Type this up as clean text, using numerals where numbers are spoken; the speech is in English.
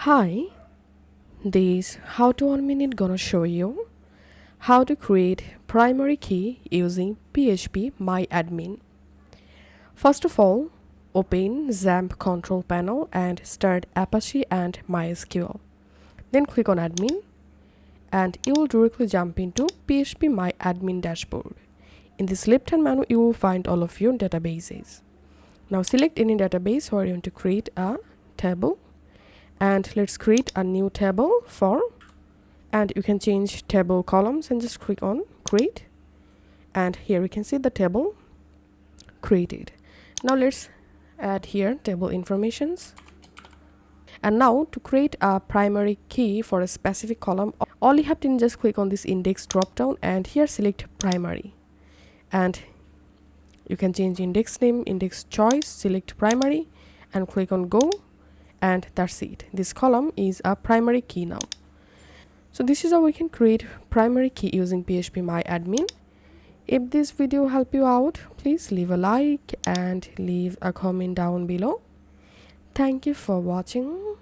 Hi, this how to 1 minute gonna show you how to create primary key using phpMyAdmin. First of all, open XAMPP control panel and start Apache and MySQL. Then click on admin and you will directly jump into phpMyAdmin dashboard. In this left hand menu, you will find all of your databases. Now select any database where you want to create a table, and let's create a new table and you can change table columns and just click on create, and here we can see the table created. Now let's add here table informations. And now to create a primary key for a specific column, all you have to do is just click on this index drop down and here select primary, and you can change index name, index choice, select primary and click on go, and that's it. This column is a primary key now. So this is how we can create primary key using phpMyAdmin. If this video helped you out, please leave a like and leave a comment down below. Thank you for watching.